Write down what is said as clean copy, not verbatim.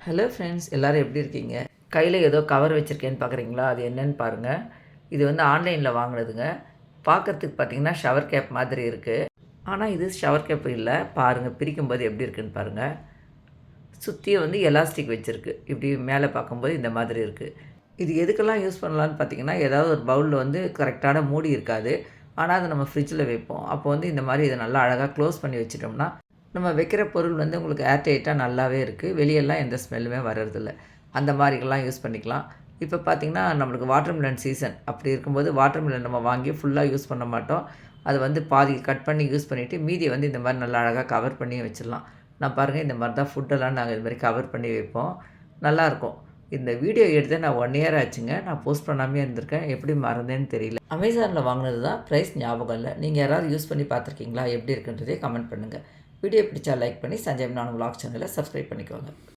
Hello friends, எல்லோரும் எப்படி இருக்கீங்க? கையில் ஏதோ கவர் வச்சுருக்கேன்னு பார்க்குறீங்களா? அது என்னன்னு பாருங்கள். இது வந்து ஆன்லைனில் வாங்கினதுங்க. பார்க்குறதுக்கு பார்த்தீங்கன்னா ஷவர் கேப் மாதிரி இருக்குது. ஆனால் இது ஷவர் கேப் இல்லை. பாருங்கள், பிரிக்கும்போது எப்படி இருக்குன்னு பாருங்கள். சுற்றியும் வந்து எலாஸ்டிக் வச்சுருக்கு. இப்படி மேலே பார்க்கும்போது இந்த மாதிரி இருக்குது. இது எதுக்கெல்லாம் யூஸ் பண்ணலான்னு பார்த்தீங்கன்னா, ஏதாவது ஒரு பவுலில் வந்து கரெக்டான மூடி இருக்காது. ஆனால் அதை நம்ம ஃப்ரிட்ஜில் வைப்போம். அப்போ வந்து இந்த மாதிரி இதை நல்லா அழகாக க்ளோஸ் பண்ணி வச்சுட்டோம்னா, நம்ம வைக்கிற பொருள் வந்து உங்களுக்கு ஏர்டைட்டாக நல்லாவே இருக்குது. வெளியெல்லாம் எந்த ஸ்மெல்லுமே வர்றதில்ல. அந்த மாதிரிலாம் யூஸ் பண்ணிக்கலாம். இப்போ பார்த்திங்கன்னா, நம்மளுக்கு வாட்டர்மெலன் சீசன். அப்படி இருக்கும்போது வாட்டர்மெலன் நம்ம வாங்கி ஃபுல்லாக யூஸ் பண்ண மாட்டோம். அதை வந்து பாதி கட் பண்ணி யூஸ் பண்ணிவிட்டு மீதியை வந்து இந்த மாதிரி நல்லா அழகாக கவர் பண்ணி வச்சிடலாம். நான் பாருங்கள், இந்த மாதிரி தான் ஃபுட்டெல்லாம் நாங்கள் இது மாதிரி கவர் பண்ணி வைப்போம். நல்லாயிருக்கும். இந்த வீடியோ எடுத்து நான் 1 இயர் ஆச்சுங்க. நான் போஸ்ட் பண்ணாமே இருந்திருக்கேன். எப்படி மறந்தேன்னு தெரியல. அமேசானில் வாங்கினது தான், ப்ரைஸ் ஞாபகம் இல்லை. நீங்கள் யாராவது யூஸ் பண்ணி பார்த்துருக்கீங்களா? எப்படி இருக்குன்றதே கமெண்ட் பண்ணுங்கள். வீடியோ பிடிச்சா லைக் பண்ணி சஞ்சய் நானும் விலாக் சேனலை சப்ஸ்கிரைப் பண்ணிக்கோங்க.